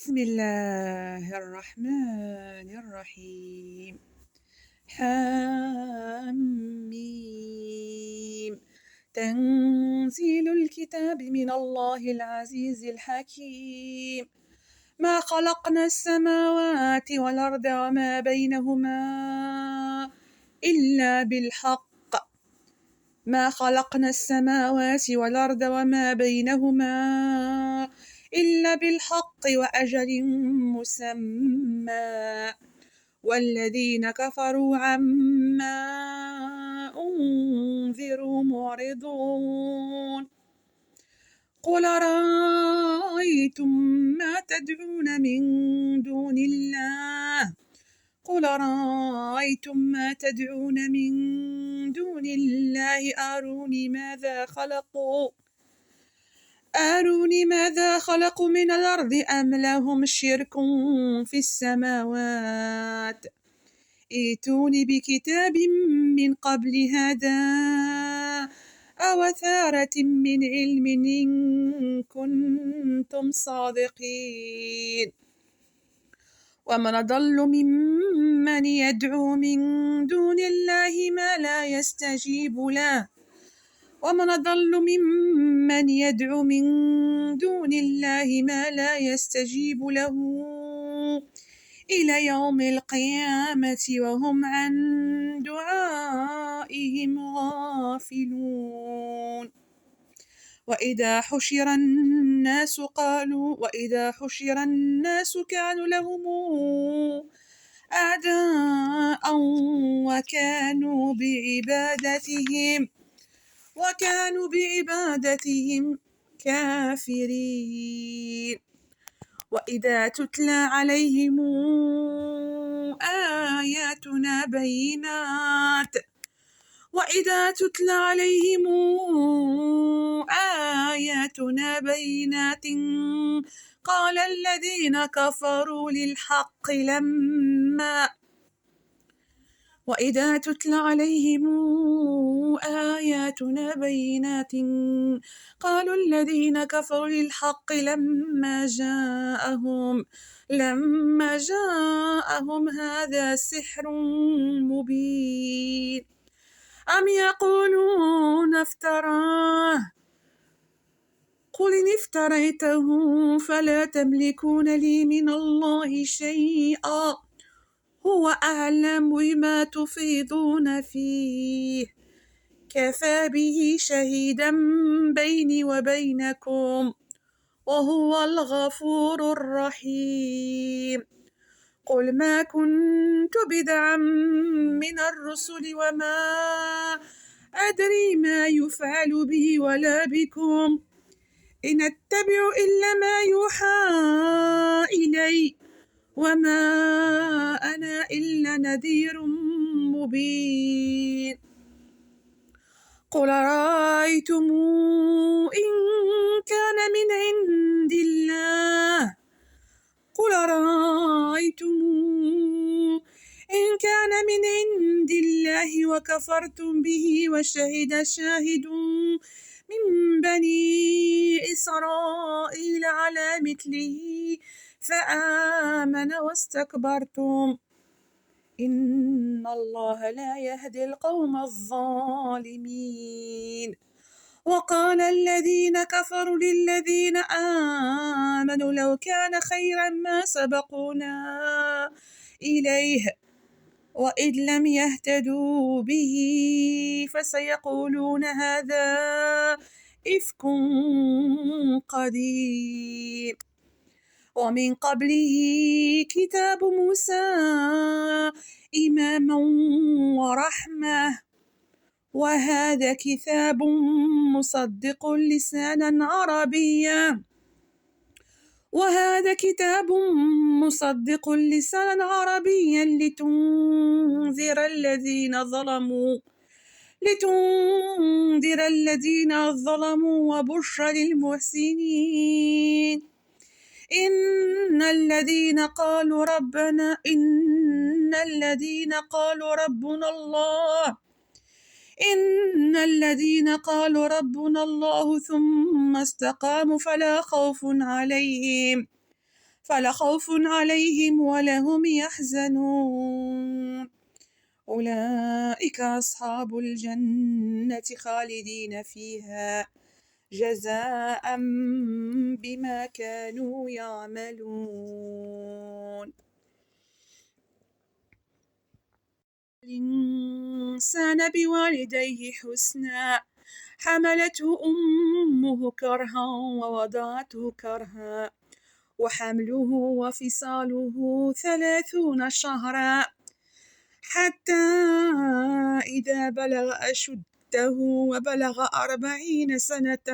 بسم الله الرحمن الرحيم. حميم. تنزيل الكتاب من الله العزيز الحكيم. ما خلقنا السماوات والأرض وما بينهما إلا بالحق. ما خلقنا السماوات والأرض وما بينهما إلا بالحق وأجل مسمى والذين كفروا عما أنذروا معرضون. قل رأيتم ما تدعون من دون الله قل رأيتم ما تدعون من دون الله أروني ماذا خلقوا من الأرض أم لهم شرك في السماوات ائتوني بكتاب من قبل هذا أو أثارة من علم إن كنتم صادقين. ومن أضل ممن يدعو من دون الله ما لا يستجيب له ومن أضل ممن يدعو من دون الله ما لا يستجيب له إلى يوم القيامة وهم عن دعائهم غافلون. وإذا حشر الناس كانوا لهم أعداء وكانوا بعبادتهم كافرين. وإذا تتلى عليهم آياتنا بينات قال الذين كفروا للحق لما وإذا تتلى عليهم آياتنا بينات قالوا الذين كفروا للحق لما جاءهم هذا سحر مبين أم يقولون افتراه قل إن افتريته فلا تملكون لي من الله شيئا هو أعلم بما تفيضون فيه كفى به شهيدا بيني وبينكم وهو الغفور الرحيم. قل ما كنت بدعا من الرسل وما أدري ما يفعل بي ولا بكم إن أتبع إلا ما يوحى إلي وما أنا إلا نذير مبين. قل رأيتم إن كان من عند الله وكفرتم به وشهد شاهد من بني إسرائيل على مثله فآمن واستكبرتم إن الله لا يهدي القوم الظالمين. وقال الذين كفروا للذين آمنوا لو كان خيرا ما سبقونا إليه وإذ لم يهتدوا به فسيقولون هذا إفك قديم. ومن قبله كتاب موسى إماما ورحمة وهذا كتاب مصدق لسانا عربيا لتنذر الذين ظلموا وبشرى للمحسنين. إن الذين قالوا ربنا الله ثم استقاموا فلا فلا خوف عليهم ولا هم يحزنون أولئك أصحاب الجنة خالدين فيها جزاء بما كانوا يعملون الإنسان بوالديه حسنا حملته أمه كرها ووضعته كرها وحمله وفصاله 30 شهرا حتى إذا بلغ أشده وبلغ 40 سنة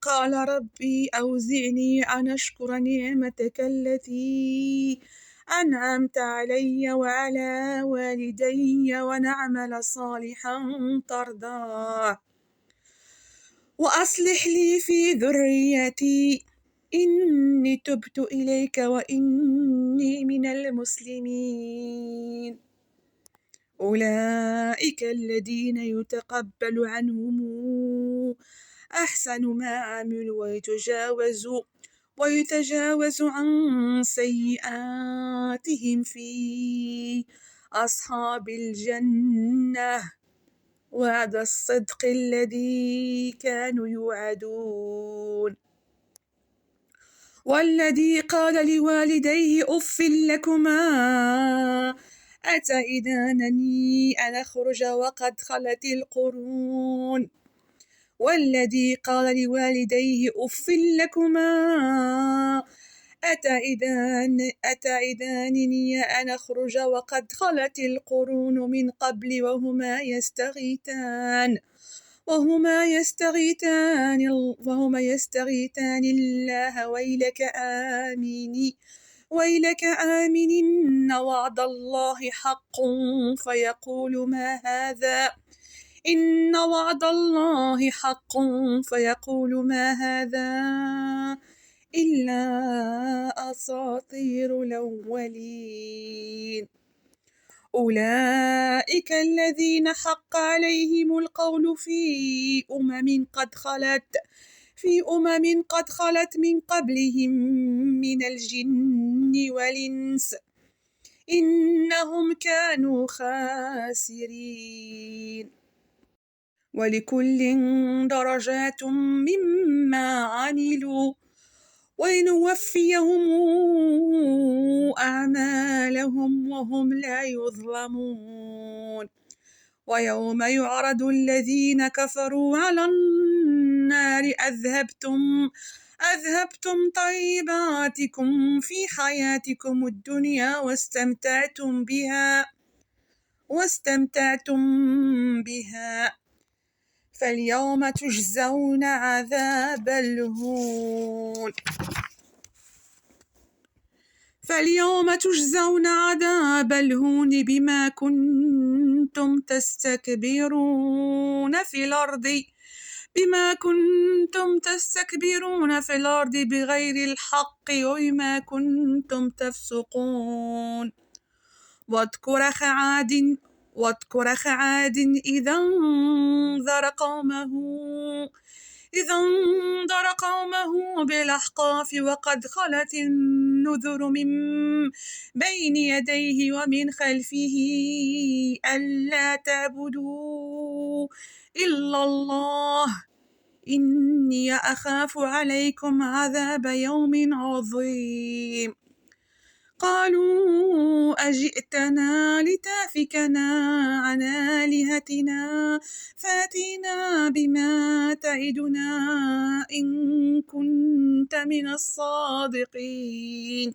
قال ربي أوزعني أن أشكر نعمتك التي أنعمت علي وعلى والدي ونعمل صالحا ترضاه وأصلح لي في ذريتي إني تبت إليك وإني من المسلمين أولئك الذين يتقبل عنهم أحسن ما عملوا ويتجاوز عن سيئاتهم في أصحاب الجنة وعد الصدق الذي كانوا يوعدون والذي قال لوالديه أف لكما أتعدانني أن أخرج وقد خلت القرون والذي قال لوالديه أف لكما أتعدانني أن أخرج وقد خلت القرون من قبل وهما يستغيثان الله ويلك آمن إن وعد الله حق فيقول ما هذا إلا أساطير الأولين أولئك الذين حق عليهم القول في أمم قد خلت من قبلهم من الجن والإنس إنهم كانوا خاسرين ولكل درجات مما عملوا ولنوفيهم أعمالهم وهم لا يظلمون ويوم يعرض الذين كفروا على النار أذهبتم طيباتكم في حياتكم الدنيا واستمتعتم بها فاليوم تجزون عذاب الهون بما كنتم تستكبرون في الأرض بغير الحق وبما كنتم تفسقون واذكر أخ عاد إذا انذر قومه بالأحقاف وقد خلت النذر من بين يديه ومن خلفه ألا تعبدوا إلا الله إني أخاف عليكم عذاب يوم عظيم قالوا أجئتنا لتأفكنا عن آلهتنا فأتنا بما تعدنا إن كنت من الصادقين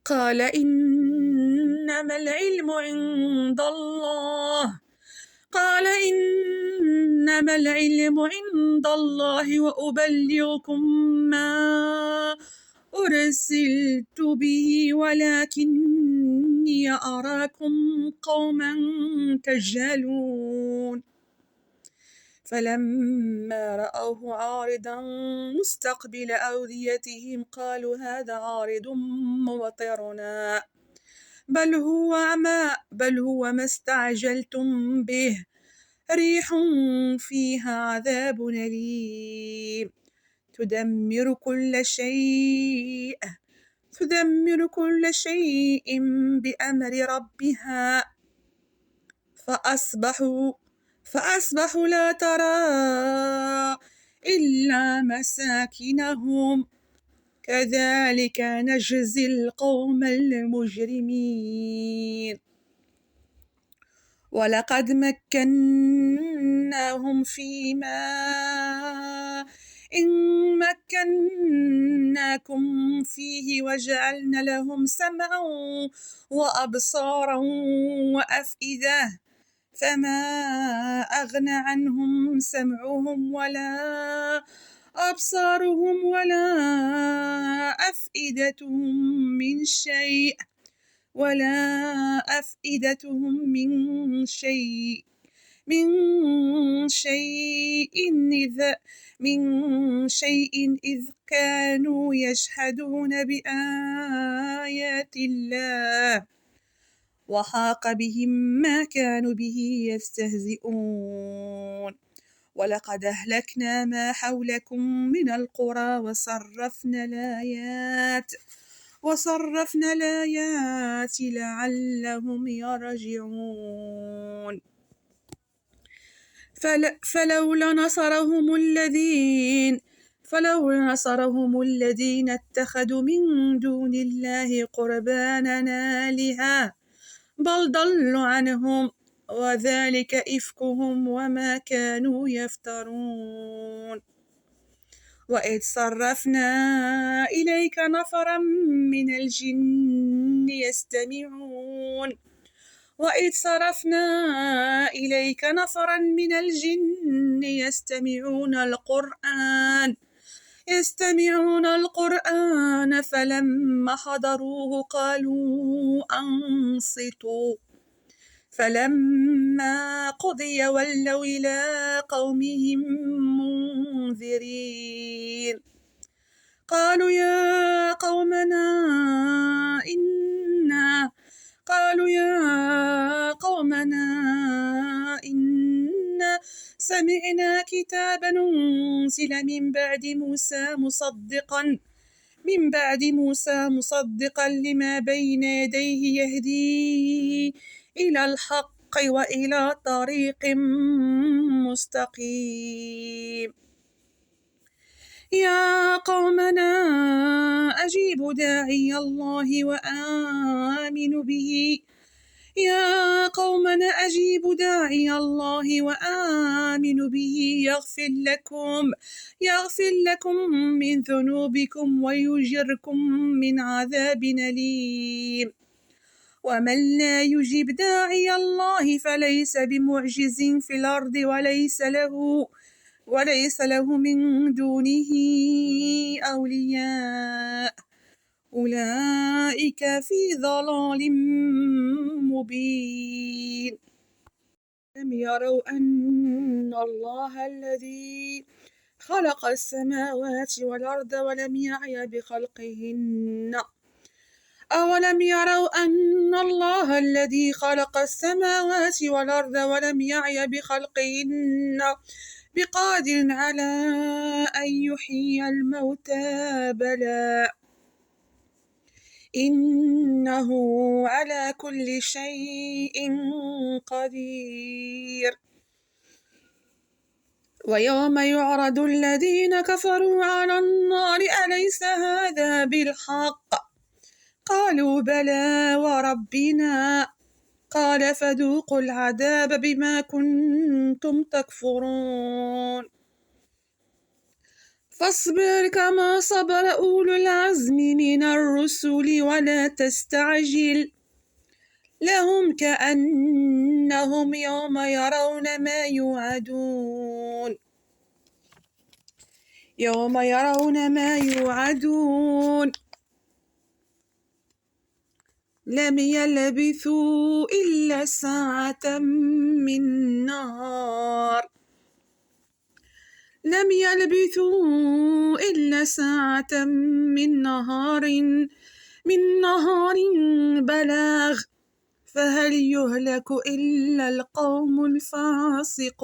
قال إنما العلم عند الله وأبلغكم ما أرسلت به ولكني أراكم قوما تجهلون فلما رأوه عارضا مستقبل أوديتهم قالوا هذا عارض ممطرنا بل هو ما استعجلتم به ريح فيها عذاب أليم تدمر كل شيء بأمر ربها فأصبحوا لا ترى إلا مساكنهم كذلك نجزي القوم المجرمين ولقد مكناهم إن مكناكم فيه وجعلنا لهم سمعا وأبصارا وأفئدة فما أغنى عنهم سمعهم ولا أبصارهم ولا أفئدتهم من شيء إذ كانوا يجحدون بآيات الله وحاق بهم ما كانوا به يستهزئون ولقد أهلكنا ما حولكم من القرى وصرفنا الآيات لعلهم يرجعون فلولا نصرهم الذين اتخذوا من دون الله قربانا آلهة بل ضلوا عنهم وذلك إفكهم وما كانوا يفترون وإذ صرفنا إليك نفرا من الجن يستمعون القرآن فلما حضروه قالوا أنصتوا فلما قضي ولوا إلى قومهم منذرين قالوا يا قومنا إنا سمعنا كتابا أنزل من بعد موسى مصدقا لما بين يديه يهدي إلى الحق وإلى طريق مستقيم يا قومنا أجيبوا داعي الله وآمنوا به يغفر لكم من ذنوبكم ويجركم من عذاب أليم ومن لا يجب داعي الله فليس بمعجز في الأرض وليس له من دونه أولياء أولئك في ضلال مبين لم يروا أن الله الذي خلق السماوات والأرض ولم يعي بخلقهن أولم يروا أن الله الذي خلق السماوات والأرض ولم يعي بخلقهن بقادر على أن يحيي الموتى بلى إنه على كل شيء قدير ويوم يعرض الذين كفروا على النار أليس هذا بالحق قالوا بلى وربنا قال فذوقوا العذاب بما كنتم تكفرون فاصبر كما صبر أولو العزم من الرسل ولا تستعجل لهم كأنهم يوم يرون ما يوعدون لم يلبثوا إلا ساعة من نهار بلاغ فهل يهلك إلا القوم الفاسقون